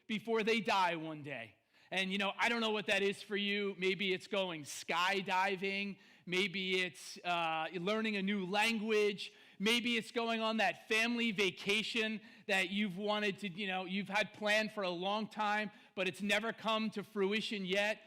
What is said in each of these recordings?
Before they die one day. And, I don't know what that is for you. Maybe it's going skydiving. Maybe it's learning a new language. Maybe it's going on that family vacation that you've wanted to, you've had planned for a long time, but it's never come to fruition yet.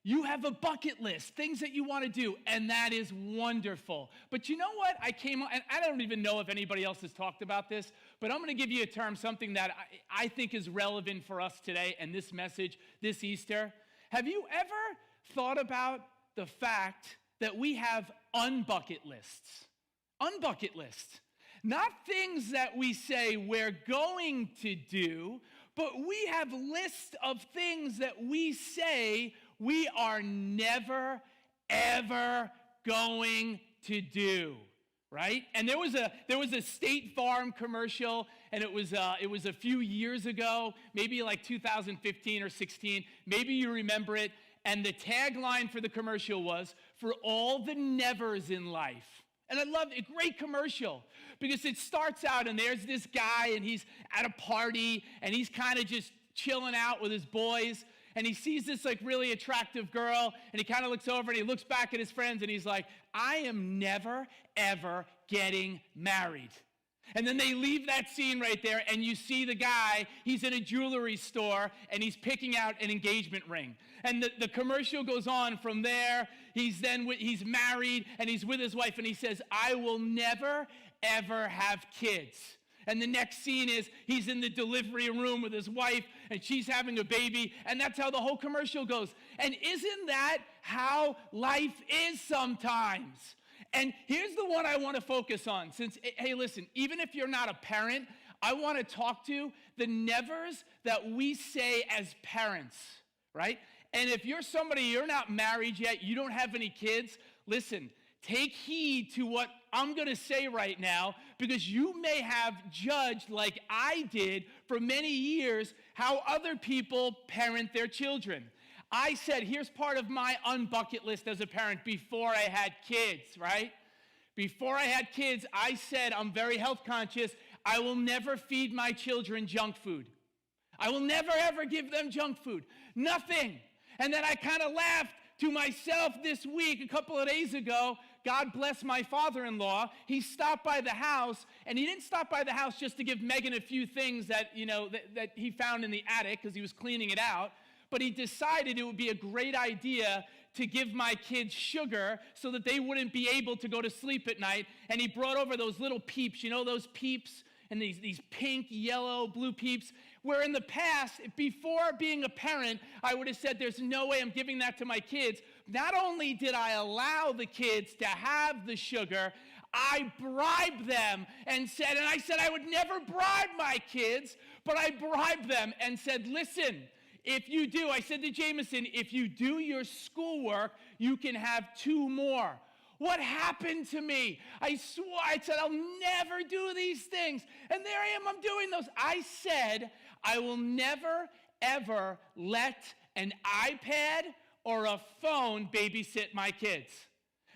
You have a bucket list, things that you want to do, and that is wonderful. But you know what? And I don't even know if anybody else has talked about this, but I'm going to give you a term, something that I think is relevant for us today and this message, this Easter. Have you ever thought about the fact that we have unbucket lists? Unbucket lists. Not things that we say we're going to do, but we have lists of things that we say we are never, ever going to do, right? And there was a State Farm commercial, and it was a few years ago, maybe like 2015 or 16. Maybe you remember it. And the tagline for the commercial was, "For all the nevers in life." And I love it. Great commercial, because it starts out and there's this guy and he's at a party and he's kind of just chilling out with his boys. And he sees this like really attractive girl, and he kind of looks over and he looks back at his friends and he's like, "I am never, ever getting married." And then they leave that scene right there, and you see the guy, he's in a jewelry store, and he's picking out an engagement ring. And the commercial goes on from there. He's married, and he's with his wife, and he says, "I will never, ever have kids." And the next scene is he's in the delivery room with his wife, and she's having a baby, and that's how the whole commercial goes. And isn't that how life is sometimes? And here's the one I want to focus on. Hey, listen, even if you're not a parent, I want to talk to the nevers that we say as parents, right? And if you're somebody, you're not married yet, you don't have any kids, listen, take heed to what I'm going to say right now, because you may have judged, like I did for many years, how other people parent their children. I said, here's part of my unbucket list as a parent before I had kids, right? Before I had kids, I said, I'm very health conscious. I will never feed my children junk food. I will never, ever give them junk food. Nothing. And then I kind of laughed to myself this week, a couple of days ago. God bless my father-in-law. He stopped by the house, and he didn't stop by the house just to give Megan a few things that he found in the attic because he was cleaning it out, but he decided it would be a great idea to give my kids sugar so that they wouldn't be able to go to sleep at night. And he brought over those little Peeps, those Peeps, and these pink, yellow, blue Peeps, where in the past, before being a parent, I would have said, there's no way I'm giving that to my kids. Not only did I allow the kids to have the sugar, I bribed them and I said I would never bribe my kids, but I bribed them and said, listen, if you do, I said to Jameson, if you do your schoolwork, you can have 2 more. What happened to me? I swore, I said, I'll never do these things. And there I am, I'm doing those. I said, I will never, ever let an iPad or a phone babysit my kids.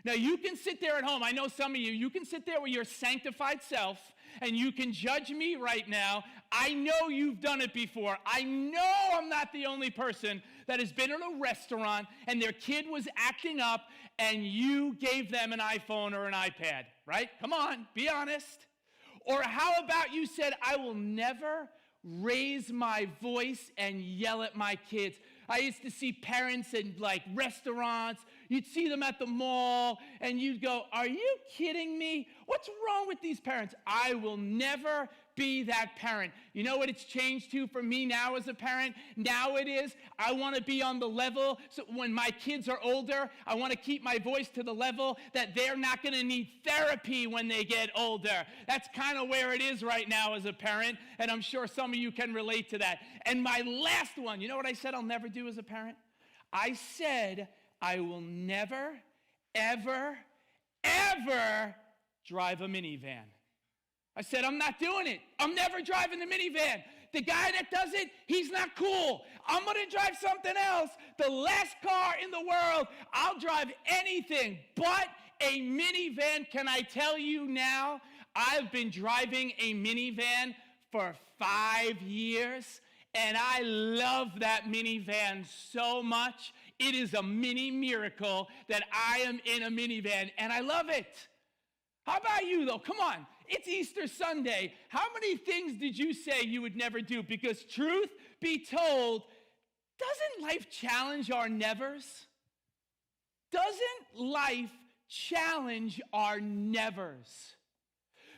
Now, you can sit there at home. I know some of you can sit there with your sanctified self and you can judge me right now. I know you've done it before. I know I'm not the only person that has been in a restaurant and their kid was acting up and you gave them an iPhone or an iPad, right? Come on, be honest. Or how about you said, I will never raise my voice and yell at my kids. I used to see parents in like restaurants. You'd see them at the mall and you'd go, are you kidding me? What's wrong with these parents? I will never be that parent. You know what it's changed to for me now as a parent? Now it is, I want to be on the level, so when my kids are older, I want to keep my voice to the level that they're not going to need therapy when they get older. That's kind of where it is right now as a parent, and I'm sure some of you can relate to that. And my last one, you know what I said I'll never do as a parent? I said I will never, ever, ever drive a minivan. I said, I'm not doing it. I'm never driving the minivan. The guy that does it, he's not cool. I'm going to drive something else. The last car in the world, I'll drive anything but a minivan. Can I tell you now, I've been driving a minivan for 5 years, and I love that minivan so much. It is a mini miracle that I am in a minivan, and I love it. How about you, though? Come on. It's Easter Sunday. How many things did you say you would never do? Because truth be told, doesn't life challenge our nevers? Doesn't life challenge our nevers?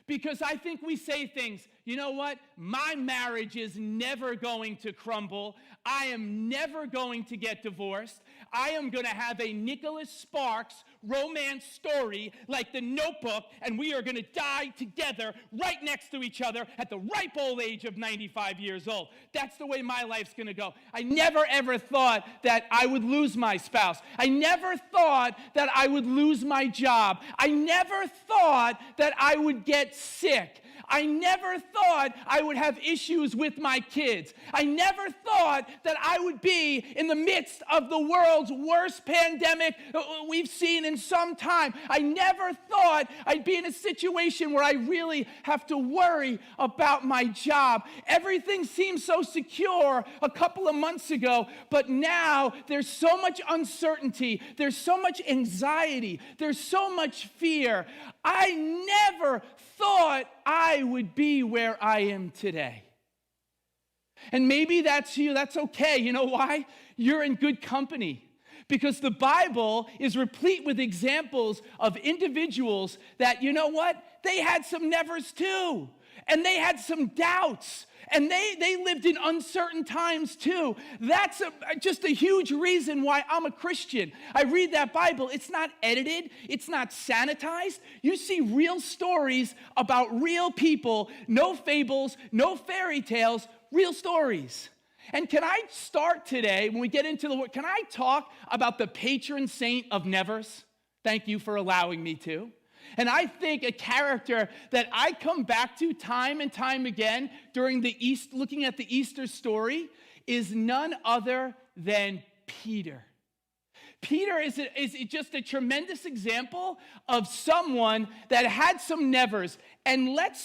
Because I think we say things, you know what? My marriage is never going to crumble. I am never going to get divorced. I am going to have a Nicholas Sparks romance story like The Notebook, and we are going to die together right next to each other at the ripe old age of 95 years old. That's the way my life's going to go. I never ever thought that I would lose my spouse. I never thought that I would lose my job. I never thought that I would get sick. I never thought I would have issues with my kids. I never thought that I would be in the midst of the world's worst pandemic we've seen in some time. I never thought I'd be in a situation where I really have to worry about my job. Everything seemed so secure a couple of months ago, but now there's so much uncertainty. There's so much anxiety. There's so much fear. I never thought I would be where I am today. And maybe that's you. That's okay. You know why? You're in good company. Because the Bible is replete with examples of individuals that, you know what? They had some nevers too. And they had some doubts. And they lived in uncertain times too. That's just a huge reason why I'm a Christian. I read that Bible. It's not edited. It's not sanitized. You see real stories about real people. No fables, no fairy tales, real stories. And can I start today, when we get into the word, can I talk about the patron saint of nevers? Thank you for allowing me to. And I think a character that I come back to time and time again during looking at the Easter story is none other than Peter. Peter is just a tremendous example of someone that had some nevers. And let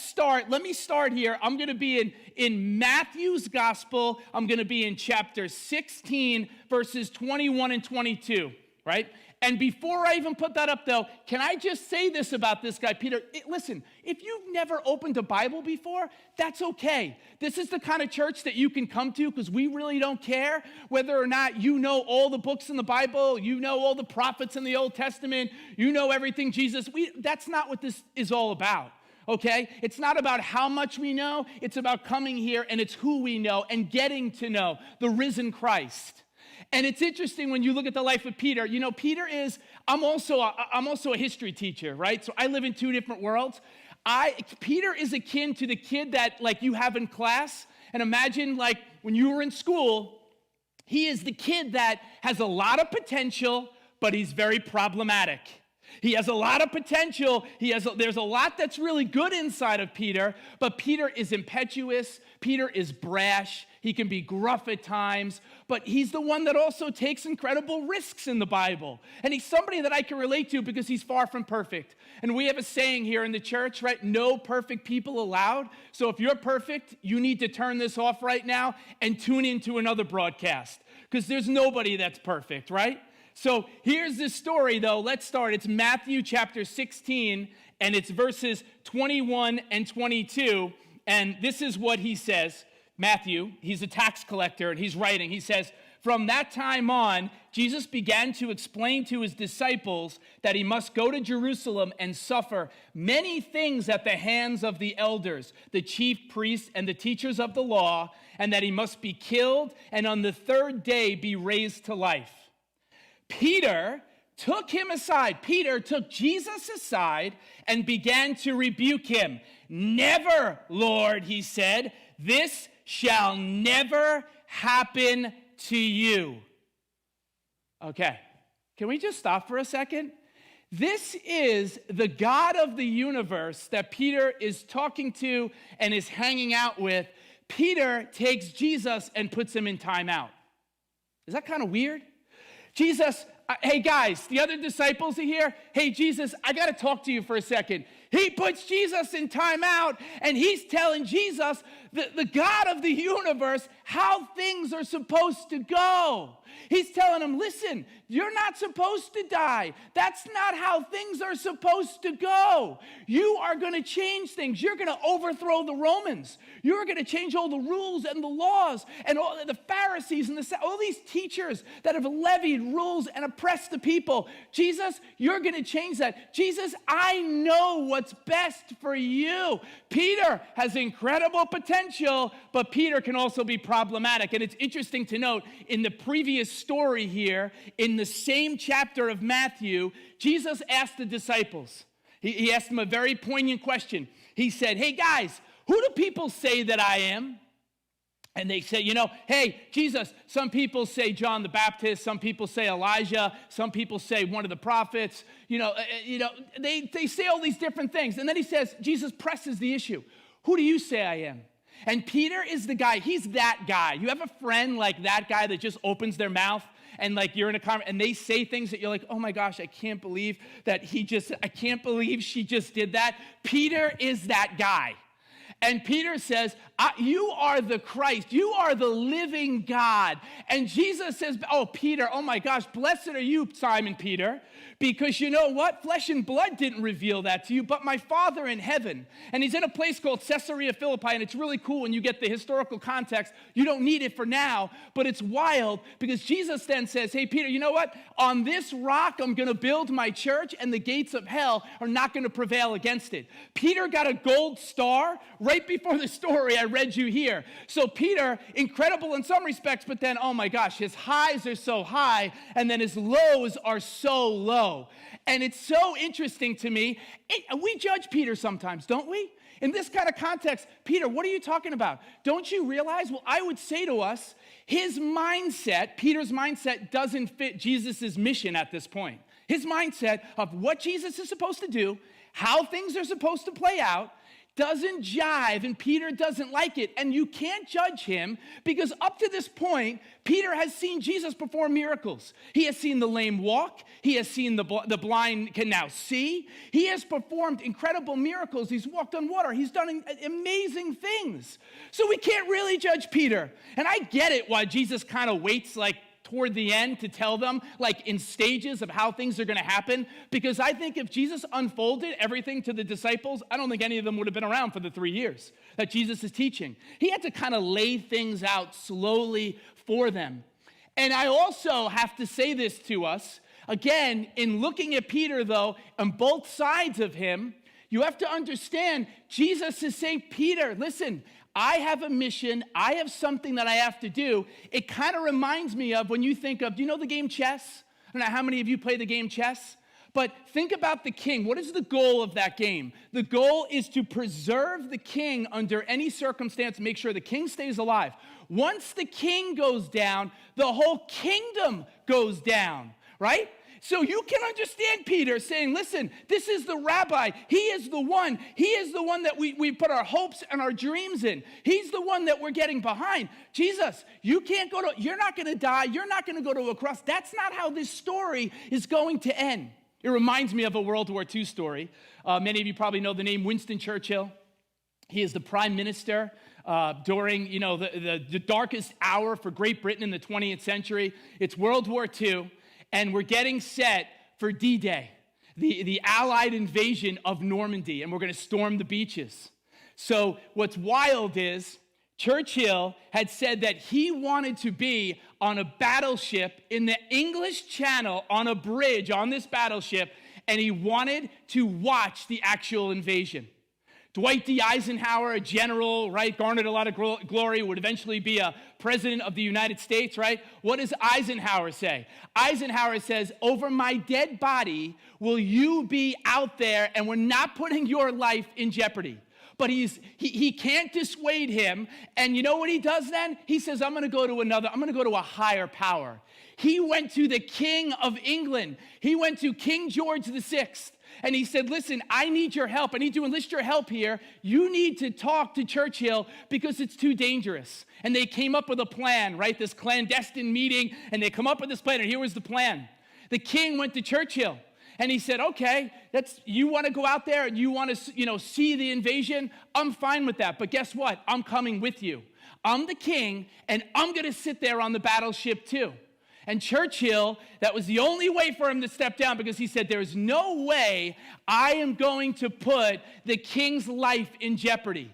me start here. I'm going to be in Matthew's gospel. I'm going to be in chapter 16, verses 21 and 22, right? And before I even put that up, though, can I just say this about this guy, Peter? Listen, if you've never opened a Bible before, that's okay. This is the kind of church that you can come to because we really don't care whether or not you know all the books in the Bible, you know all the prophets in the Old Testament, you know everything Jesus. That's not what this is all about. Okay? It's not about how much we know. It's about coming here, and it's who we know and getting to know the risen Christ. And it's interesting when you look at the life of Peter. You know, I'm also a history teacher, right? So I live in two different worlds. Peter is akin to the kid that like you have in class. And imagine like when you were in school, he is the kid that has a lot of potential, but he's very problematic. He has a lot of potential. There's a lot that's really good inside of Peter, but Peter is impetuous. Peter is brash. He can be gruff at times, but he's the one that also takes incredible risks in the Bible. And he's somebody that I can relate to because he's far from perfect. And we have a saying here in the church, right? No perfect people allowed. So if you're perfect, you need to turn this off right now and tune into another broadcast because there's nobody that's perfect, right? So here's the story, though. Let's start. It's Matthew chapter 16, and it's verses 21 and 22. And this is what he says. Matthew, he's a tax collector, and he's writing. He says, "From that time on, Jesus began to explain to his disciples that he must go to Jerusalem and suffer many things at the hands of the elders, the chief priests, and the teachers of the law, and that he must be killed and on the third day be raised to life." Peter took him aside. Peter took Jesus aside and began to rebuke him. "Never, Lord," he said, "this shall never happen to you." Okay, can we just stop for a second? This is the God of the universe that Peter is talking to and is hanging out with. Peter takes Jesus and puts him in timeout. Is that kind of weird? Jesus, hey guys, the other disciples are here. Hey Jesus, I got to talk to you for a second. He puts Jesus in timeout, and he's telling Jesus, the God of the universe, how things are supposed to go. He's telling him, listen, you're not supposed to die. That's not how things are supposed to go. You are going to change things. You're going to overthrow the Romans. You're going to change all the rules and the laws and all the Pharisees and all these teachers that have levied rules and oppressed the people. Jesus, you're going to change that. Jesus, I know what's best for you. Peter has incredible potential, but Peter can also be problematic. And it's interesting to note, in the previous story here, in the same chapter of Matthew, Jesus asked the disciples, he asked them a very poignant question. He said, hey guys, who do people say that I am? And they say, hey, Jesus, some people say John the Baptist, some people say Elijah, some people say one of the prophets, they say all these different things. And then he says, Jesus presses the issue. Who do you say I am? And Peter is the guy, he's that guy. You have a friend like that guy that just opens their mouth and like you're in a conversation and they say things that you're like, oh my gosh, I can't believe I can't believe she just did that. Peter is that guy. And Peter says, you are the Christ. You are the living God. And Jesus says, oh, Peter, oh my gosh, blessed are you, Simon Peter, because you know what? Flesh and blood didn't reveal that to you, but my Father in heaven. And he's in a place called Caesarea Philippi, and it's really cool when you get the historical context. You don't need it for now, but it's wild because Jesus then says, hey, Peter, you know what? On this rock, I'm going to build my church, and the gates of hell are not going to prevail against it. Peter got a gold star right before the story I read you here. So Peter, incredible in some respects, but then, oh my gosh, his highs are so high, and then his lows are so low. And it's so interesting to me. We judge Peter sometimes, don't we? In this kind of context, Peter, what are you talking about? Don't you realize? Well, I would say to us, his mindset, Peter's mindset, doesn't fit Jesus' mission at this point. His mindset of what Jesus is supposed to do, how things are supposed to play out, doesn't jive, and Peter doesn't like it. And you can't judge him because up to this point, Peter has seen Jesus perform miracles. He has seen the lame walk. He has seen the blind can now see. He has performed incredible miracles. He's walked on water. He's done amazing things. So we can't really judge Peter. And I get it why Jesus kind of waits like toward the end to tell them, like in stages of how things are going to happen. Because I think if Jesus unfolded everything to the disciples, I don't think any of them would have been around for the 3 years that Jesus is teaching. He had to kind of lay things out slowly for them. And I also have to say this to us, again, in looking at Peter, though, on both sides of him, you have to understand, Jesus is saying, Peter, listen, I have a mission. I have something that I have to do. It kind of reminds me of when you think of, do you know the game chess? I don't know how many of you play the game chess, but think about the king. What is the goal of that game? The goal is to preserve the king under any circumstance, make sure the king stays alive. Once the king goes down, the whole kingdom goes down, right? So you can understand Peter saying, listen, this is the rabbi. He is the one. He is the one that we put our hopes and our dreams in. He's the one that we're getting behind. Jesus, you're not going to die. You're not going to go to a cross. That's not how this story is going to end. It reminds me of a World War II story. Many of you probably know the name Winston Churchill. He is the prime minister during, the darkest hour for Great Britain in the 20th century. It's World War II. And we're getting set for D-Day, the Allied invasion of Normandy, and we're going to storm the beaches. So what's wild is Churchill had said that he wanted to be on a battleship in the English Channel on a bridge on this battleship, and he wanted to watch the actual invasion. Dwight D. Eisenhower, a general, right, garnered a lot of glory, would eventually be a president of the United States, right? What does Eisenhower say? Eisenhower says, over my dead body will you be out there, and we're not putting your life in jeopardy. But he can't dissuade him, and you know what he does then? He says, I'm going to go to a higher power. He went to the King of England. He went to King George VI. And he said, listen, I need your help. I need to enlist your help here. You need to talk to Churchill because it's too dangerous. And they came up with a plan, right? This clandestine meeting, and they come up with this plan, and here was the plan. The king went to Churchill, and he said, okay, you want to go out there and you want to, see the invasion? I'm fine with that, but guess what? I'm coming with you. I'm the king, and I'm going to sit there on the battleship too. And Churchill, that was the only way for him to step down because he said, there's no way I am going to put the king's life in jeopardy.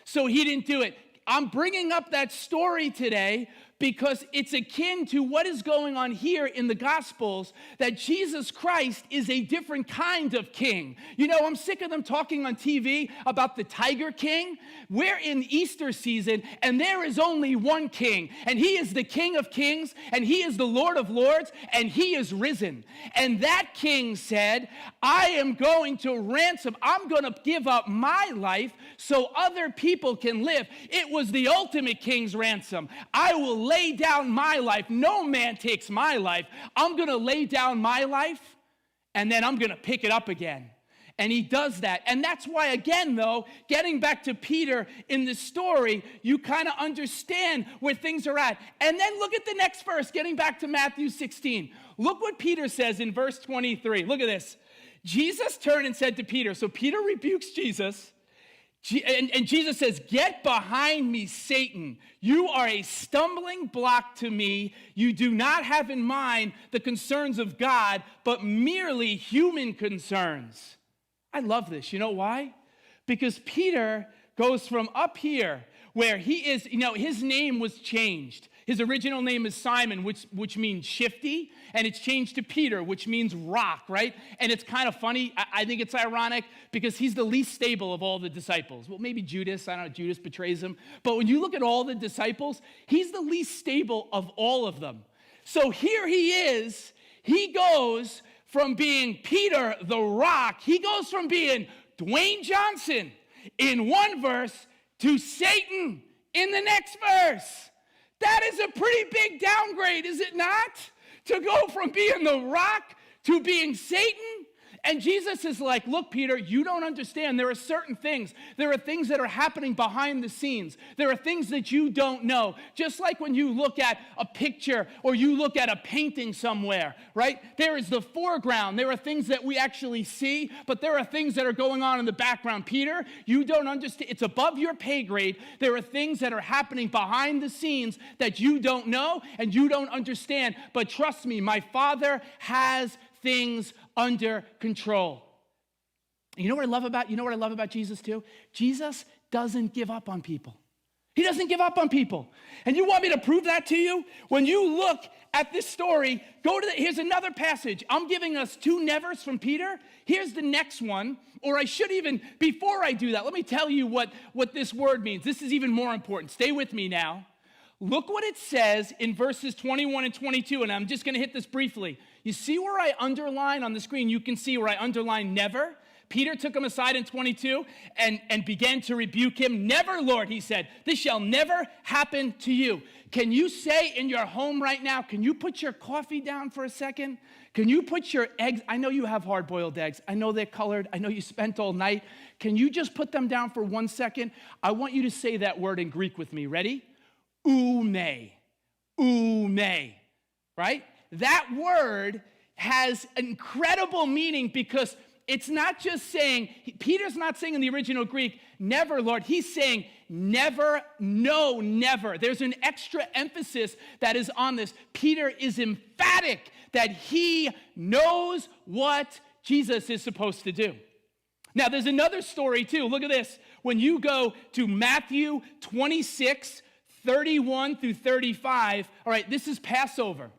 So he didn't do it. I'm bringing up that story today because it's akin to what is going on here in the Gospels, that Jesus Christ is a different kind of king. I'm sick of them talking on TV about the Tiger King. We're in Easter season, and there is only one king, and he is the King of Kings, and he is the Lord of Lords, and he is risen. And that king said, I am going to ransom, I'm going to give up my life so other people can live. It was the ultimate king's ransom. I will lay down my life. No man takes my life. I'm going to lay down my life, and then I'm going to pick it up again. And he does that. And that's why, again, though, getting back to Peter in this story, you kind of understand where things are at. And then look at the next verse, getting back to Matthew 16. Look what Peter says in verse 23. Look at this. Jesus turned and said to Peter, so Peter rebukes Jesus, and Jesus says, get behind me, Satan. You are a stumbling block to me. You do not have in mind the concerns of God, but merely human concerns. I love this. You know why? Because Peter goes from up here where he is, his name was changed. His original name is Simon, which means shifty, and it's changed to Peter, which means rock, right? And it's kind of funny. I think it's ironic because he's the least stable of all the disciples. Well, maybe Judas. I don't know. Judas betrays him. But when you look at all the disciples, he's the least stable of all of them. So here he is. He goes from being Peter the rock. He goes from being Dwayne Johnson in one verse to Satan in the next verse. That is a pretty big downgrade, is it not? To go from being the rock to being Satan. And Jesus is like, look, Peter, you don't understand. There are certain things. There are things that are happening behind the scenes. There are things that you don't know. Just like when you look at a picture or you look at a painting somewhere, right? There is the foreground. There are things that we actually see, but there are things that are going on in the background. Peter, you don't understand. It's above your pay grade. There are things that are happening behind the scenes that you don't know and you don't understand. But trust me, my Father has things under control. You know what I love about Jesus too? Jesus doesn't give up on people. He doesn't give up on people. And you want me to prove that to you? When you look at this story, here's another passage. I'm giving us two nevers from Peter. Here's the next one. Or I should even, before I do that, let me tell you what this word means. This is even more important. Stay with me now. Look what it says in verses 21 and 22, and I'm just going to hit this briefly. You see where I underline on the screen? You can see where I underline never, Peter took him aside in 22 and began to rebuke him. Never, Lord, he said, this shall never happen to you. Can you say in your home right now, can you put your coffee down for a second? Can you put your eggs, I know you have hard-boiled eggs. I know they're colored. I know you spent all night. Can you just put them down for 1 second? I want you to say that word in Greek with me. Ready? Oume. Oume. Right? That word has incredible meaning because it's not just saying, Peter's not saying in the original Greek, never, Lord. He's saying never, no, never. There's an extra emphasis that is on this. Peter is emphatic that he knows what Jesus is supposed to do. Now, there's another story too. Look at this. When you go to Matthew 26, 31 through 35, all right, this is Passover.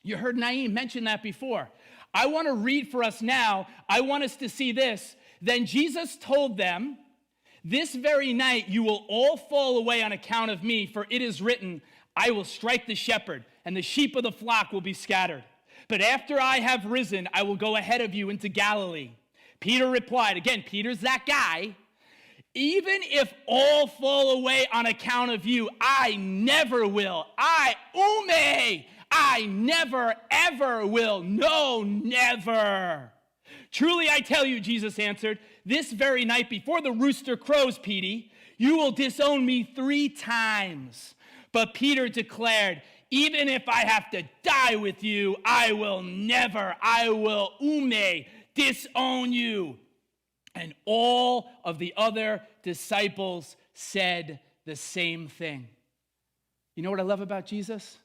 You heard Naeem mention that before. I want to read for us now. I want us to see this. Then Jesus told them, this very night you will all fall away on account of me, for it is written, I will strike the shepherd, and the sheep of the flock will be scattered. But after I have risen, I will go ahead of you into Galilee. Peter replied, again, Peter's that guy, even if all fall away on account of you, I never will. I never, ever will. No, never. Truly, I tell you, Jesus answered, this very night before the rooster crows, Petey, you will disown me 3 times. But Peter declared, even if I have to die with you, I will disown you. And all of the other disciples said the same thing. You know what I love about Jesus?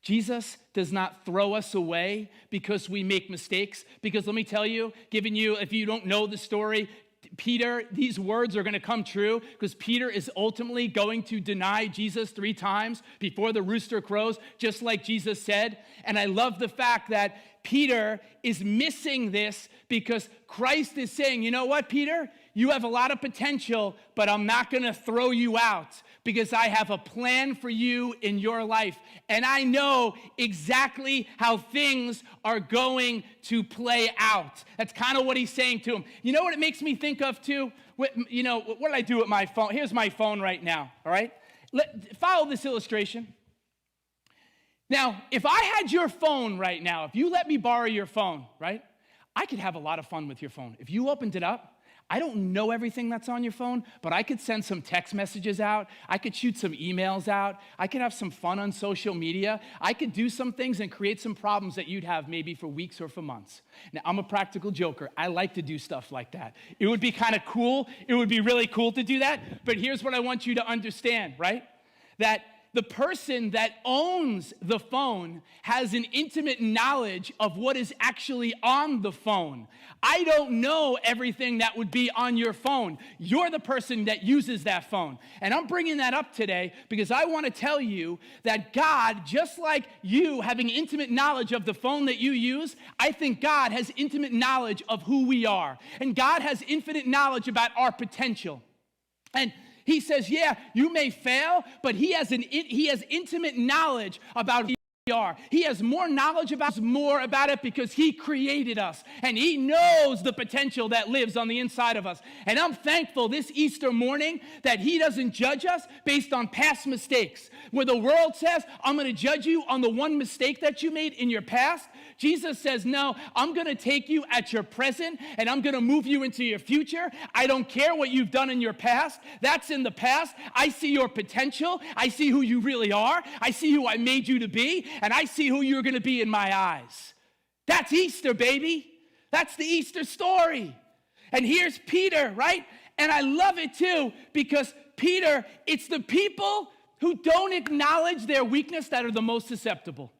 Jesus does not throw us away because we make mistakes. Because let me tell you, if you don't know the story, Peter, these words are going to come true because Peter is ultimately going to deny Jesus 3 times before the rooster crows, just like Jesus said. And I love the fact that Peter is missing this because Christ is saying, you know what, Peter? You have a lot of potential, but I'm not going to throw you out because I have a plan for you in your life. And I know exactly how things are going to play out. That's kind of what he's saying to him. You know what it makes me think of too? What did I do with my phone? Here's my phone right now, all right? Follow this illustration. Now, if I had your phone right now, if you let me borrow your phone, right? I could have a lot of fun with your phone. If you opened it up, I don't know everything that's on your phone, but I could send some text messages out. I could shoot some emails out. I could have some fun on social media. I could do some things and create some problems that you'd have maybe for weeks or for months. Now, I'm a practical joker. I like to do stuff like that. It would be kind of cool. It would be really cool to do that. But here's what I want you to understand, right? That the person that owns the phone has an intimate knowledge of what is actually on the phone. I don't know everything that would be on your phone. You're the person that uses that phone. And I'm bringing that up today because I want to tell you that God, just like you having intimate knowledge of the phone that you use, I think God has intimate knowledge of who we are. And God has infinite knowledge about our potential. And he says, yeah, you may fail, but he has intimate knowledge about who we are. He has more knowledge about it because he created us, and he knows the potential that lives on the inside of us. And I'm thankful this Easter morning that he doesn't judge us based on past mistakes. Where the world says, I'm going to judge you on the one mistake that you made in your past, Jesus says, no, I'm going to take you at your present and I'm going to move you into your future. I don't care what you've done in your past. That's in the past. I see your potential. I see who you really are. I see who I made you to be, and I see who you're going to be in my eyes. That's Easter, baby. That's the Easter story. And here's Peter, right? And I love it too because Peter, it's the people who don't acknowledge their weakness that are the most susceptible.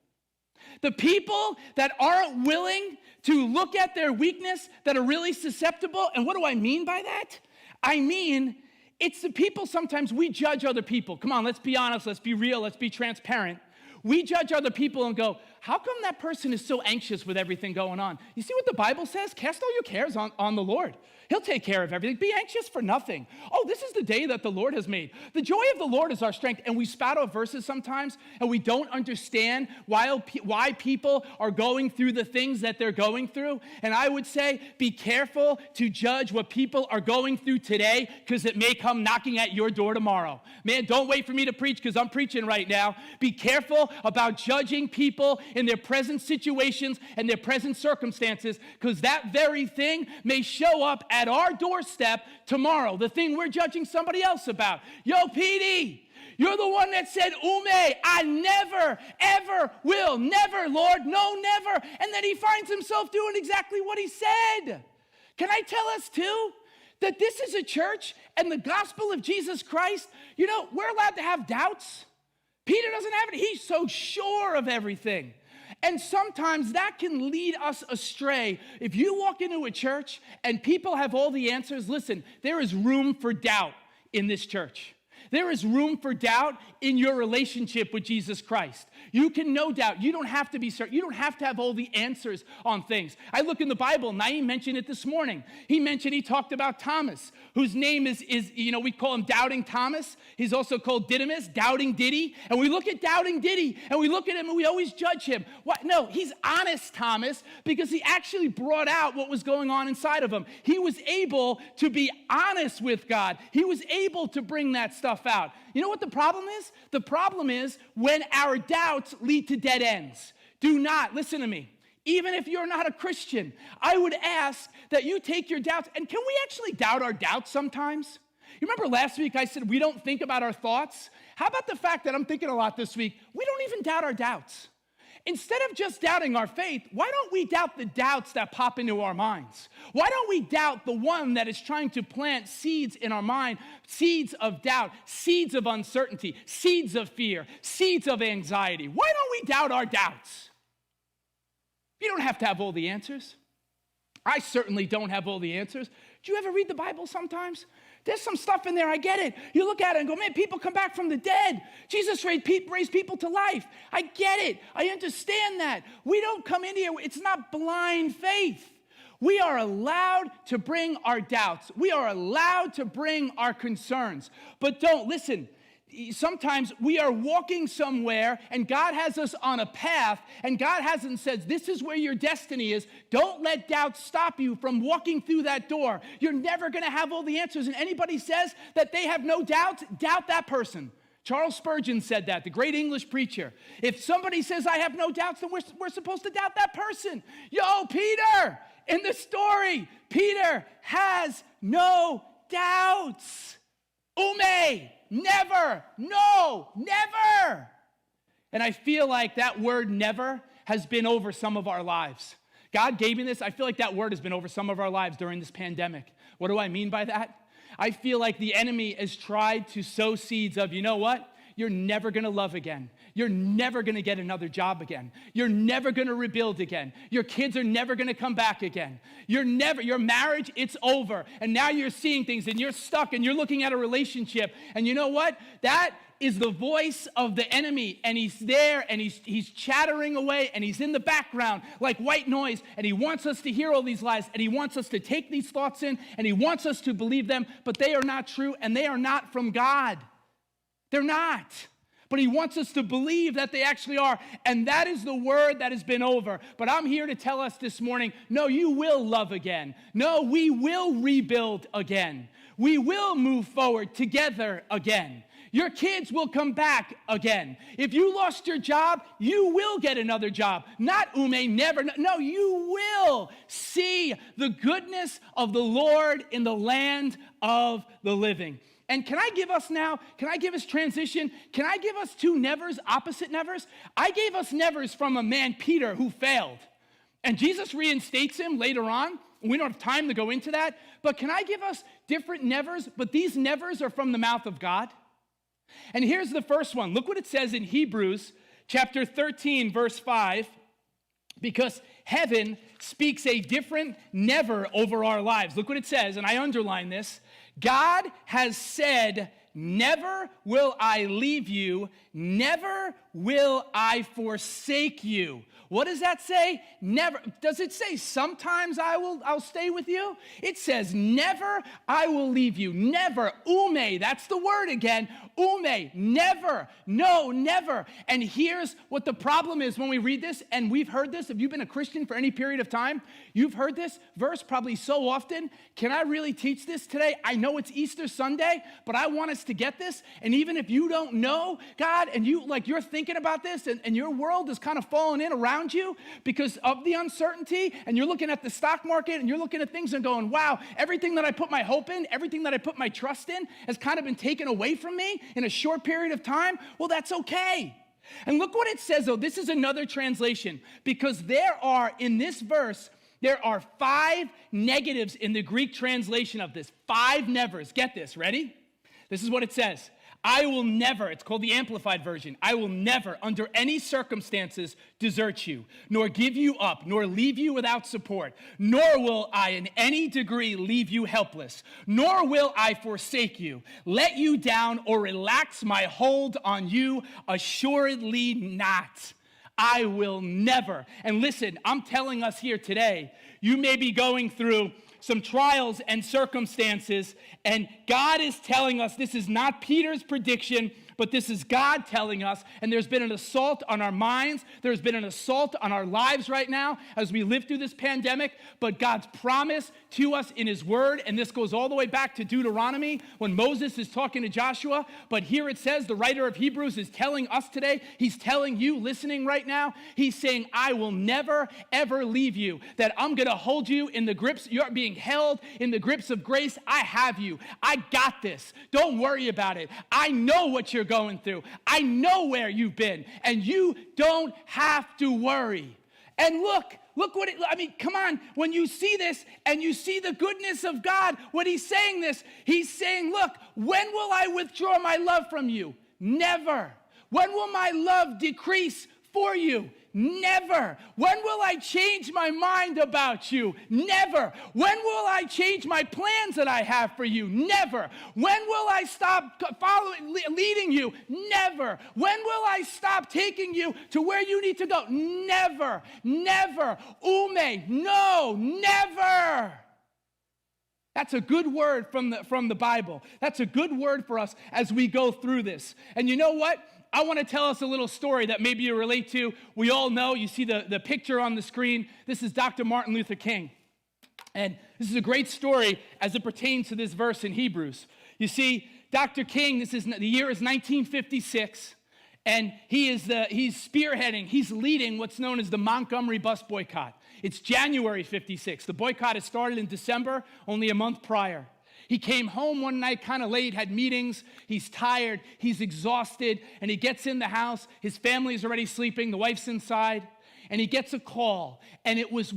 The people that aren't willing to look at their weakness that are really susceptible. And what do I mean by that? I mean, it's the people sometimes we judge other people. Come on, let's be honest, let's be real, let's be transparent. We judge other people and go, how come that person is so anxious with everything going on? You see what the Bible says? Cast all your cares on the Lord. He'll take care of everything. Be anxious for nothing. Oh, this is the day that the Lord has made. The joy of the Lord is our strength. And we spout out verses sometimes, and we don't understand why people are going through the things that they're going through. And I would say, be careful to judge what people are going through today, because it may come knocking at your door tomorrow. Man, don't wait for me to preach, because I'm preaching right now. Be careful about judging people in their present situations and their present circumstances, because that very thing may show up at our doorstep tomorrow, the thing we're judging somebody else about. Yo, PD, you're the one that said, Ume, I never, ever will. Never, Lord, no, never. And then he finds himself doing exactly what he said. Can I tell us too that this is a church and the gospel of Jesus Christ, we're allowed to have doubts. Peter doesn't have it. He's so sure of everything. And sometimes that can lead us astray. If you walk into a church and people have all the answers, listen, there is room for doubt in this church. There is room for doubt in your relationship with Jesus Christ. You can no doubt. You don't have to be certain. You don't have to have all the answers on things. I look in the Bible, Naeem mentioned it this morning. He talked about Thomas, whose name is we call him Doubting Thomas. He's also called Didymus, Doubting Diddy. And we look at Doubting Diddy, and we look at him, and we always judge him. What? No, he's honest Thomas, because he actually brought out what was going on inside of him. He was able to be honest with God. He was able to bring that stuff out. You know what the problem is? The problem is when our doubts lead to dead ends. Do not, listen to me, even if you're not a Christian, I would ask that you take your doubts, and can we actually doubt our doubts sometimes? You remember last week I said we don't think about our thoughts? How about the fact that I'm thinking a lot this week? We don't even doubt our doubts. Instead of just doubting our faith, why don't we doubt the doubts that pop into our minds? Why don't we doubt the one that is trying to plant seeds in our mind, seeds of doubt, seeds of uncertainty, seeds of fear, seeds of anxiety? Why don't we doubt our doubts? You don't have to have all the answers. I certainly don't have all the answers. Do you ever read the Bible sometimes? There's some stuff in there, I get it. You look at it and go, man, people come back from the dead. Jesus raised people to life. I get it. I understand that. We don't come in here, it's not blind faith. We are allowed to bring our doubts. We are allowed to bring our concerns. But listen, sometimes we are walking somewhere and God has us on a path and God hasn't said, this is where your destiny is. Don't let doubt stop you from walking through that door. You're never going to have all the answers. And anybody says that they have no doubts, doubt that person. Charles Spurgeon said that, the great English preacher. If somebody says, I have no doubts, then we're supposed to doubt that person. Yo, Peter, in the story, Peter has no doubts. Ume, never, no, never. And I feel like that word never has been over some of our lives. God gave me this. I feel like that word has been over some of our lives during this pandemic. What do I mean by that? I feel like the enemy has tried to sow seeds of, you know what? You're never going to love again. You're never going to get another job again. You're never going to rebuild again. Your kids are never going to come back again. Your marriage, it's over. And now you're seeing things and you're stuck and you're looking at a relationship. And you know what? That is the voice of the enemy. And he's there and he's chattering away and he's in the background like white noise. And he wants us to hear all these lies and he wants us to take these thoughts in and he wants us to believe them, but they are not true and they are not from God. They're not. But he wants us to believe that they actually are. And that is the word that has been over. But I'm here to tell us this morning, no, you will love again. No, we will rebuild again. We will move forward together again. Your kids will come back again. If you lost your job, you will get another job. Not never. No, you will see the goodness of the Lord in the land of the living. And can I give us transition? Can I give us two nevers, opposite nevers? I gave us nevers from a man, Peter, who failed. And Jesus reinstates him later on. We don't have time to go into that. But can I give us different nevers? But these nevers are from the mouth of God. And here's the first one. Look what it says in Hebrews chapter 13, verse 5. Because heaven speaks a different never over our lives. Look what it says, and I underline this. God has said never will I leave you, never will I forsake you. What does that say? Never. Does it say sometimes I'll stay with you? It says never I will leave you. Never. Ume, that's the word again. Ume, never. No, never. And here's what the problem is when we read this, and we've heard this. If you've been a Christian for any period of time, you've heard this verse probably so often. Can I really teach this today? I know it's Easter Sunday, but I want us to get this. And even if you don't know God and you're thinking about this and your world is kind of falling in around you because of the uncertainty, and you're looking at the stock market and you're looking at things and going, wow, everything that I put my hope in, everything that I put my trust in has kind of been taken away from me in a short period of time. Well, that's okay. And look what it says, though. This is another translation, because in this verse, there are 5 negatives in the Greek translation of this. 5 nevers. Get this. Ready? This is what it says. I will never, it's called the Amplified Version, I will never, under any circumstances, desert you, nor give you up, nor leave you without support, nor will I in any degree leave you helpless, nor will I forsake you, let you down, or relax my hold on you, assuredly not. I will never. And listen, I'm telling us here today, you may be going through some trials and circumstances, and God is telling us, this is not Peter's prediction, but this is God telling us, and there's been an assault on our minds, there's been an assault on our lives right now as we live through this pandemic, but God's promise to us in his word, and this goes all the way back to Deuteronomy when Moses is talking to Joshua, but here it says, the writer of Hebrews is telling us today, he's telling you listening right now, he's saying, I will never, ever leave you, that I'm going to hold you in the grips, you're being held in the grips of grace. I have you. I got this. Don't worry about it. I know what you're going through. I know where you've been, and you don't have to worry. And look come on, when you see this and you see the goodness of God, when he's saying this, he's saying, look, when will I withdraw my love from you? Never. When will my love decrease for you? Never. When will I change my mind about you? Never. When will I change my plans that I have for you? Never. When will I stop leading you? Never. When will I stop taking you to where you need to go? Never. Never. Ume. No. Never. That's a good word from the Bible. That's a good word for us as we go through this. And you know what? I want to tell us a little story that maybe you relate to. We all know, you see the picture on the screen. This is Dr. Martin Luther King. And this is a great story as it pertains to this verse in Hebrews. You see, Dr. King, the year is 1956, and he's spearheading, he's leading what's known as the Montgomery bus boycott. It's January 56. The boycott had started in December, only a month prior. He came home one night kind of late, had meetings, he's tired, he's exhausted, and he gets in the house, his family's already sleeping, the wife's inside, and he gets a call, and it was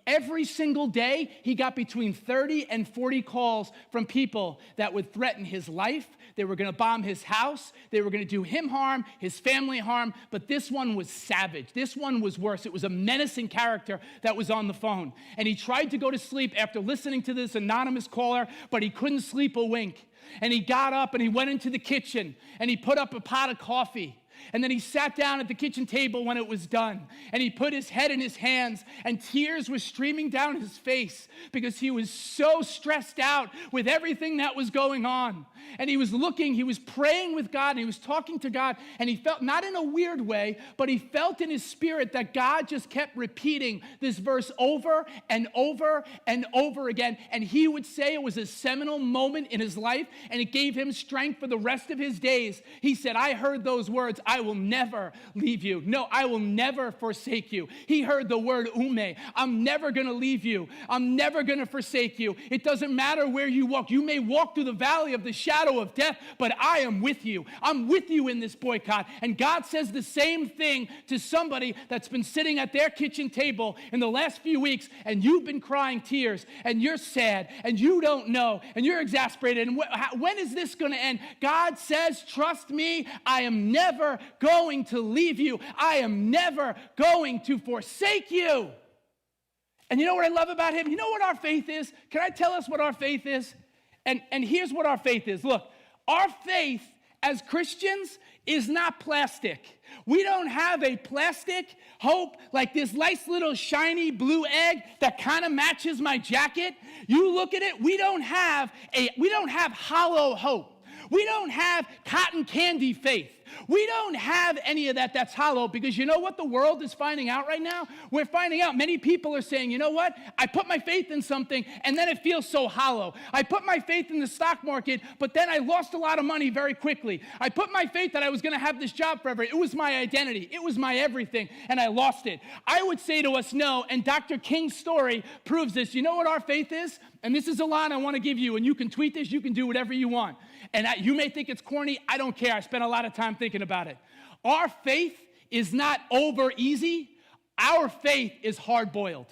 every single day, he got between 30 and 40 calls from people that would threaten his life. They were going to bomb his house. They were going to do him harm, his family harm, but this one was savage. This one was worse. It was a menacing character that was on the phone, and he tried to go to sleep after listening to this anonymous caller, but he couldn't sleep a wink, and he got up, and he went into the kitchen, and he put up a pot of coffee. And then he sat down at the kitchen table when it was done, and he put his head in his hands, and tears were streaming down his face because he was so stressed out with everything that was going on. And he was praying with God, and he was talking to God, and he felt, not in a weird way, but he felt in his spirit that God just kept repeating this verse over and over and over again. And he would say it was a seminal moment in his life, and it gave him strength for the rest of his days. He said, I heard those words, I will never leave you. No, I will never forsake you. He heard the word ume. I'm never going to leave you. I'm never going to forsake you. It doesn't matter where you walk. You may walk through the valley of the shadow of death, but I am with you. I'm with you in this boycott. And God says the same thing to somebody that's been sitting at their kitchen table in the last few weeks, and you've been crying tears, and you're sad, and you don't know, and you're exasperated. And when is this going to end? God says, trust me, I am never going to leave you. I am never going to forsake you. And you know what I love about him? You know what our faith is? Can I tell us what our faith is? And here's what our faith is. Look, Our faith as Christians is not plastic. We don't have a plastic hope like this nice little shiny blue egg that kind of matches my jacket. You look at it, we don't have hollow hope. We don't have cotton candy faith. We don't have any of that that's hollow, because you know what the world is finding out right now? We're finding out many people are saying, you know what? I put my faith in something and then it feels so hollow. I put my faith in the stock market, but then I lost a lot of money very quickly. I put my faith that I was going to have this job forever. It was my identity. It was my everything, and I lost it. I would say to us, no, and Dr. King's story proves this. You know what our faith is? And this is a line I want to give you, and you can tweet this, you can do whatever you want. And you may think it's corny. I don't care. I spent a lot of time thinking about it. Our faith is not over easy. Our faith is hard boiled.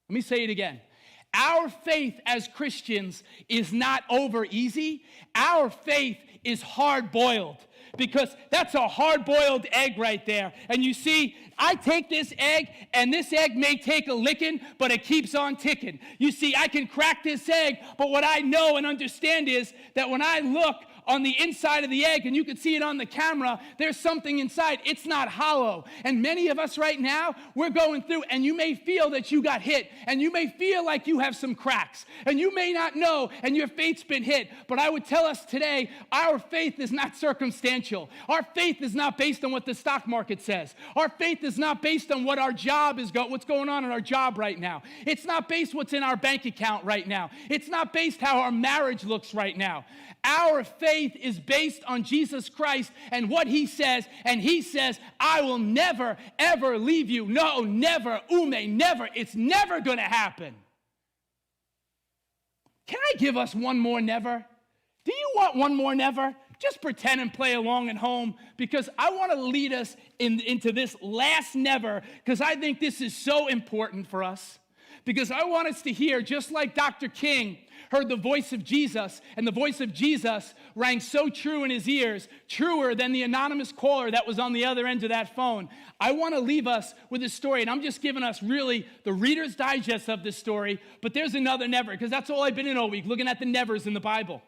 Let me say it again. Our faith as Christians is not over easy. Our faith is hard boiled, because that's a hard-boiled egg right there. And you see, I take this egg, and this egg may take a licking, but it keeps on ticking. You see, I can crack this egg, but what I know and understand is that when I look on the inside of the egg, and you can see it on the camera, there's something inside. It's not hollow. And many of us right now, we're going through, and you may feel that you got hit, and you may feel like you have some cracks, and you may not know, and your faith's been hit. But I would tell us today, our faith is not circumstantial. Our faith is not based on what the stock market says. Our faith is not based on what our job is, what's going on in our job right now. It's not based what's in our bank account right now. It's not based how our marriage looks right now. Our faith is based on Jesus Christ and what he says, and he says, I will never, ever leave you. No, never, never. It's never going to happen. Can I give us one more never? Do you want one more never? Just pretend and play along at home, because I want to lead us into this last never, because I think this is so important for us. Because I want us to hear, just like Dr. King heard the voice of Jesus, and the voice of Jesus rang so true in his ears, truer than the anonymous caller that was on the other end of that phone. I want to leave us with a story, and I'm just giving us really the Reader's Digest of this story, but there's another never, because that's all I've been in all week, looking at the nevers in the Bible.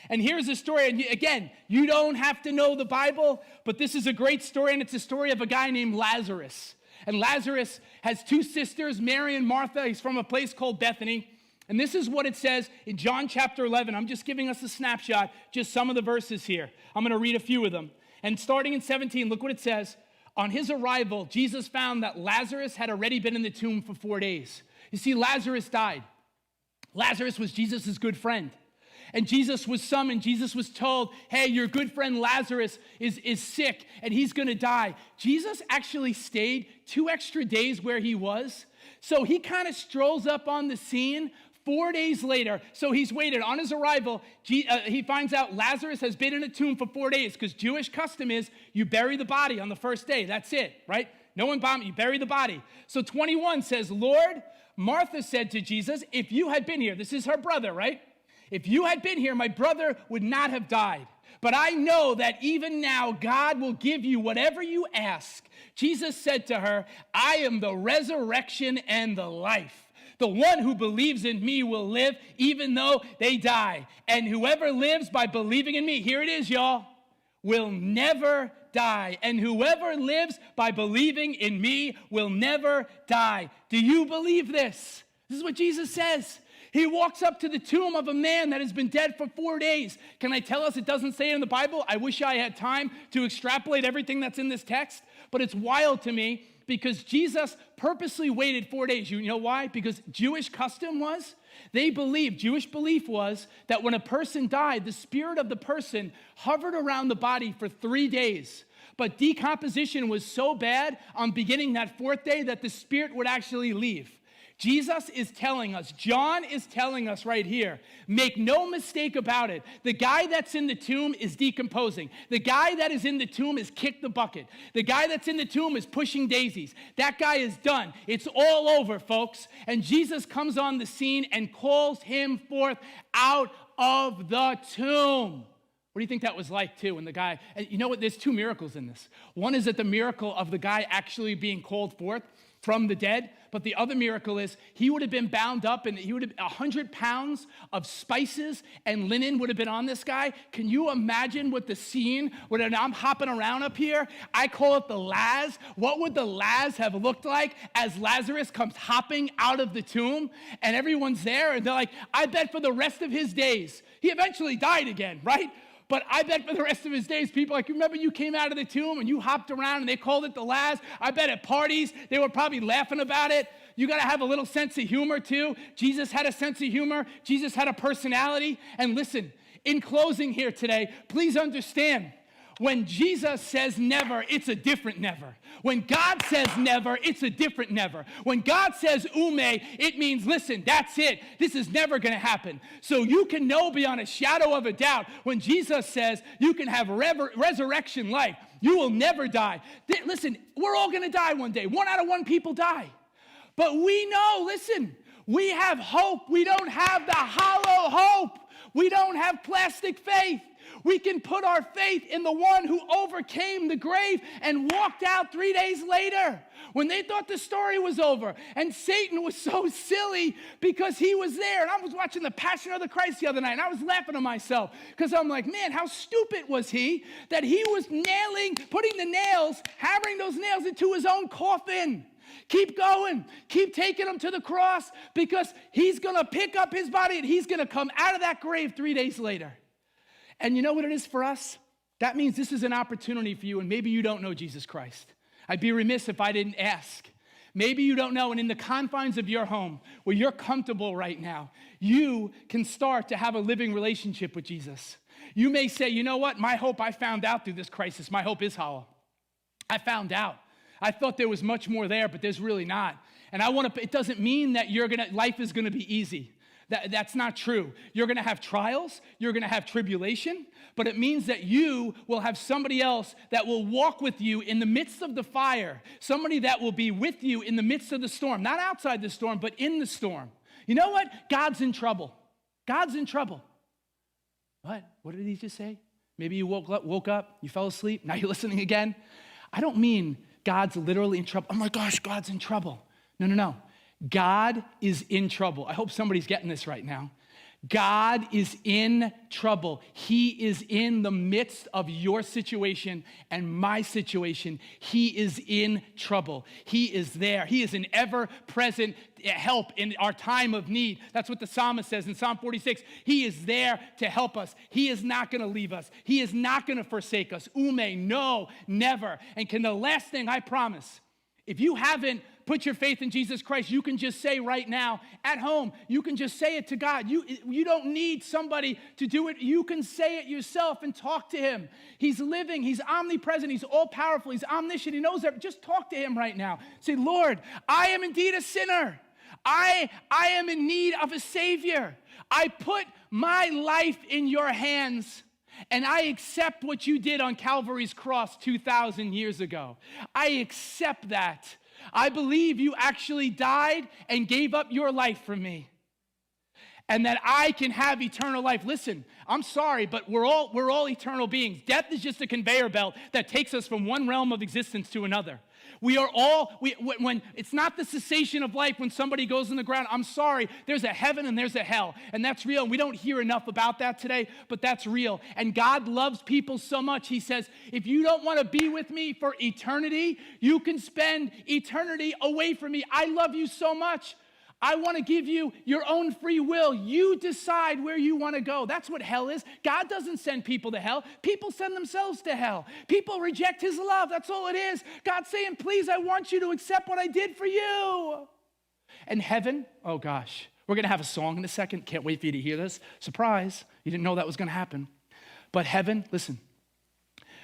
And here's a story, and again, you don't have to know the Bible, but this is a great story, and it's a story of a guy named Lazarus. And Lazarus has two sisters, Mary and Martha. He's from a place called Bethany. And this is what it says in John chapter 11. I'm just giving us a snapshot, just some of the verses here. I'm going to read a few of them. And starting in 17, look what it says. On his arrival, Jesus found that Lazarus had already been in the tomb for 4 days. You see, Lazarus died. Lazarus was Jesus' good friend. And Jesus was summoned. Jesus was told, hey, your good friend Lazarus is sick and he's going to die. Jesus actually stayed 2 extra days where he was. So he kind of strolls up on the scene 4 days later. So he's waited. On his arrival, he finds out Lazarus has been in a tomb for 4 days, because Jewish custom is you bury the body on the first day. That's it, right? No embalming, you bury the body. So 21 says, Lord, Martha said to Jesus, if you had been here, this is her brother, right? If you had been here, my brother would not have died. But I know that even now God will give you whatever you ask. Jesus said to her, I am the resurrection and the life. The one who believes in me will live even though they die. And whoever lives by believing in me, here it is, y'all, will never die. And whoever lives by believing in me will never die. Do you believe this? This is what Jesus says. He walks up to the tomb of a man that has been dead for 4 days. Can I tell us it doesn't say it in the Bible? I wish I had time to extrapolate everything that's in this text, but it's wild to me because Jesus purposely waited 4 days. You know why? Because Jewish custom was, Jewish belief was that when a person died, the spirit of the person hovered around the body for 3 days. But decomposition was so bad on beginning that 4th day that the spirit would actually leave. Jesus is telling us, John is telling us right here, make no mistake about it. The guy that's in the tomb is decomposing. The guy that is in the tomb is kicked the bucket. The guy that's in the tomb is pushing daisies. That guy is done. It's all over, folks. And Jesus comes on the scene and calls him forth out of the tomb. What do you think that was like, too, when the guy, and you know what, there's 2 miracles in this. One is that the miracle of the guy actually being called forth. from the dead. But the other miracle is he would have been bound up, and he would have 100 pounds of spices and linen would have been on this guy. Can you imagine what the scene, when I'm hopping around up here, I call it the Laz. What would the Laz have looked like as Lazarus comes hopping out of the tomb and everyone's there and they're like, I bet for the rest of his days, he eventually died again, right? But I bet for the rest of his days, people like, remember you came out of the tomb and you hopped around and they called it the Laz? I bet at parties, they were probably laughing about it. You got to have a little sense of humor too. Jesus had a sense of humor. Jesus had a personality. And listen, in closing here today, please understand, when Jesus says never, it's a different never. When God says never, it's a different never. When God says ume, it means, listen, that's it. This is never going to happen. So you can know beyond a shadow of a doubt, when Jesus says you can have resurrection life, you will never die. Listen, we're all going to die one day. 1 out of 1 people die. But we know, listen, we have hope. We don't have the hollow hope. We don't have plastic faith. We can put our faith in the one who overcame the grave and walked out 3 days later when they thought the story was over. And Satan was so silly because he was there. And I was watching The Passion of the Christ the other night, and I was laughing to myself because I'm like, man, how stupid was he that he was putting the nails, hammering those nails into his own coffin. Keep going. Keep taking him to the cross because he's going to pick up his body and he's going to come out of that grave 3 days later. And you know what it is for us? That means this is an opportunity for you, and maybe you don't know Jesus Christ. I'd be remiss if I didn't ask. Maybe you don't know, and in the confines of your home, where you're comfortable right now, you can start to have a living relationship with Jesus. You may say, you know what? My hope, I found out through this crisis. My hope is hollow. I found out. I thought there was much more there, but there's really not. And it doesn't mean that life is going to be easy. That's not true. You're going to have trials. You're going to have tribulation. But it means that you will have somebody else that will walk with you in the midst of the fire. Somebody that will be with you in the midst of the storm. Not outside the storm, but in the storm. You know what? God's in trouble. God's in trouble. What? What did he just say? Maybe you woke up, you fell asleep, now you're listening again. I don't mean God's literally in trouble. Oh my gosh, God's in trouble. No. God is in trouble. I hope somebody's getting this right now. God is in trouble. He is in the midst of your situation and my situation. He is in trouble. He is there. He is an ever-present help in our time of need. That's what the psalmist says in Psalm 46. He is there to help us. He is not going to leave us. He is not going to forsake us. No, never. And the last thing I promise, if you haven't put your faith in Jesus Christ, you can just say right now, at home, you can just say it to God. You don't need somebody to do it. You can say it yourself and talk to him. He's living. He's omnipresent. He's all-powerful. He's omniscient. He knows everything. Just talk to him right now. Say, Lord, I am indeed a sinner. I am in need of a Savior. I put my life in your hands. And I accept what you did on Calvary's cross 2,000 years ago. I accept that. I believe you actually died and gave up your life for me. And that I can have eternal life. Listen, I'm sorry, but we're all eternal beings. Death is just a conveyor belt that takes us from one realm of existence to another. When it's not the cessation of life when somebody goes in the ground. I'm sorry, there's a heaven and there's a hell, and that's real. We don't hear enough about that today, but that's real. And God loves people so much, he says, if you don't want to be with me for eternity, you can spend eternity away from me. I love you so much. I want to give you your own free will. You decide where you want to go. That's what hell is. God doesn't send people to hell. People send themselves to hell. People reject his love. That's all it is. God's saying, please, I want you to accept what I did for you. And heaven, oh gosh, we're going to have a song in a second. Can't wait for you to hear this. Surprise, you didn't know that was going to happen. But heaven, listen,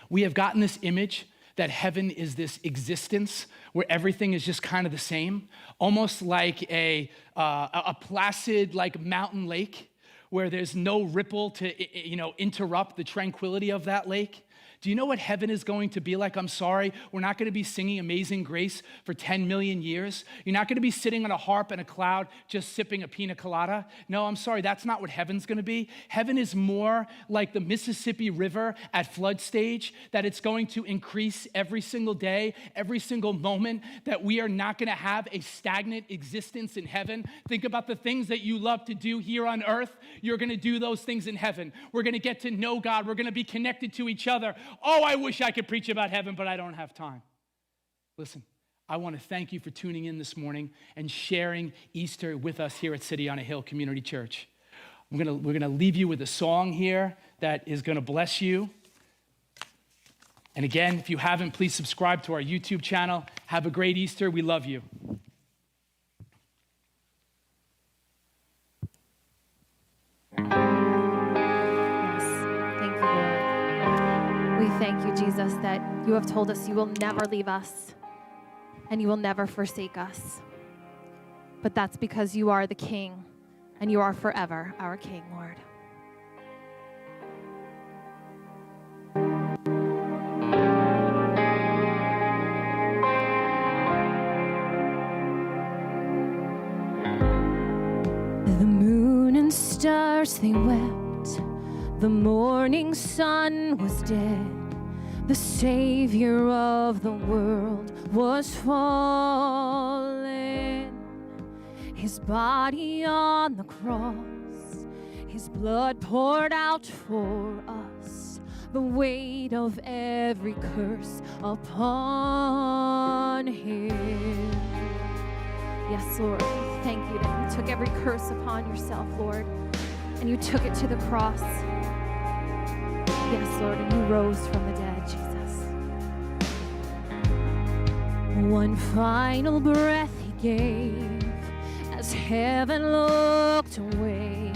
we have gotten this image that heaven is this existence where everything is just kind of the same, almost like a placid like mountain lake where there's no ripple to, interrupt the tranquility of that lake? Do you know what heaven is going to be like? I'm sorry, we're not going to be singing Amazing Grace for 10 million years. You're not going to be sitting on a harp in a cloud just sipping a pina colada. No, I'm sorry, that's not what heaven's going to be. Heaven is more like the Mississippi River at flood stage, that it's going to increase every single day, every single moment, that we are not going to have a stagnant existence in heaven. Think about the things that you love to do here on earth. You're going to do those things in heaven. We're going to get to know God. We're going to be connected to each other. Oh, I wish I could preach about heaven, but I don't have time. Listen, I want to thank you for tuning in this morning and sharing Easter with us here at City on a Hill Community Church. We're going to leave you with a song here that is going to bless you. And again, if you haven't, please subscribe to our YouTube channel. Have a great Easter. We love you. Thank you, Jesus, that you have told us you will never leave us and you will never forsake us. But that's because you are the King and you are forever our King, Lord. The moon and stars, they wept. The morning sun was dead. The Savior of the world was fallen. His body on the cross, his blood poured out for us, the weight of every curse upon him. Yes, Lord, we thank you that you took every curse upon yourself, Lord, and you took it to the cross. Yes, Lord, and you rose from the dead, Jesus. One final breath he gave as heaven looked away.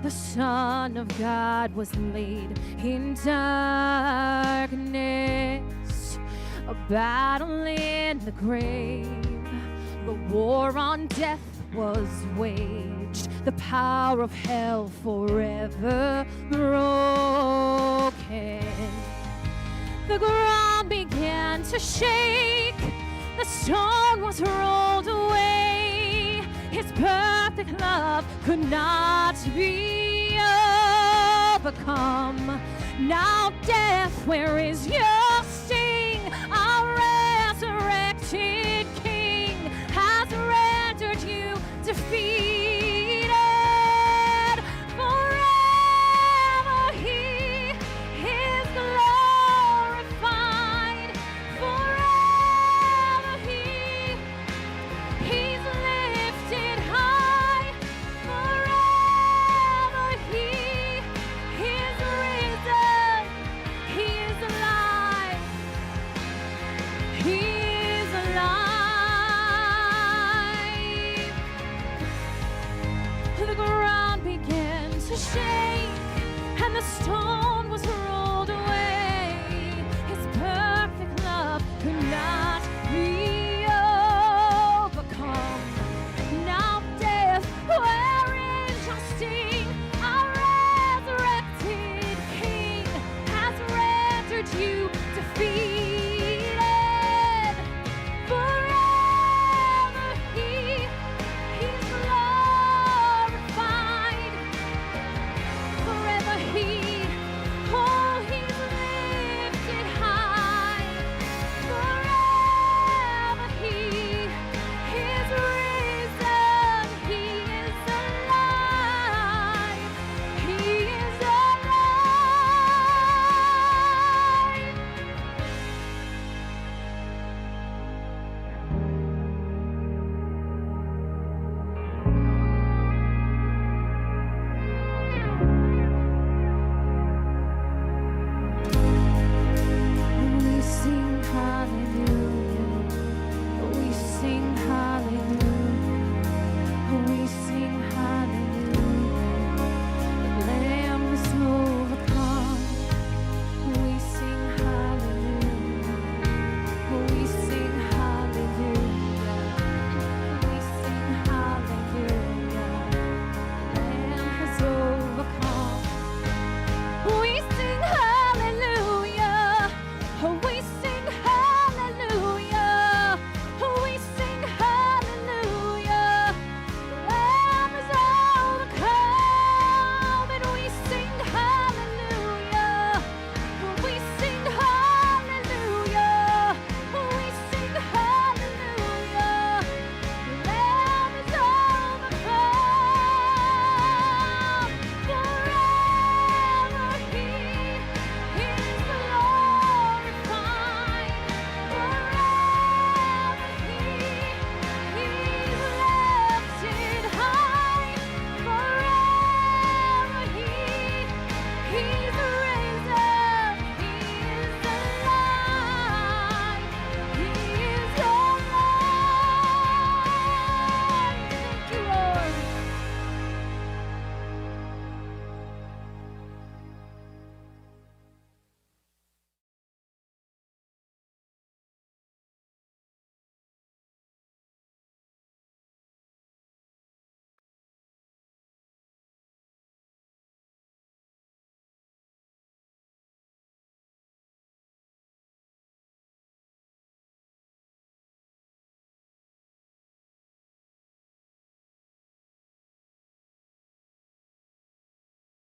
The Son of God was laid in darkness, a battle in the grave. The war on death was waged, the power of hell forever broken. The ground began to shake, the stone was rolled away. His perfect love could not be overcome. Now death, where is your sting? Our resurrected King has rendered you defeated. Forever he is glorified. Forever he's lifted high. Forever he is risen. He is alive. He is alive. The ground began to shake and the storm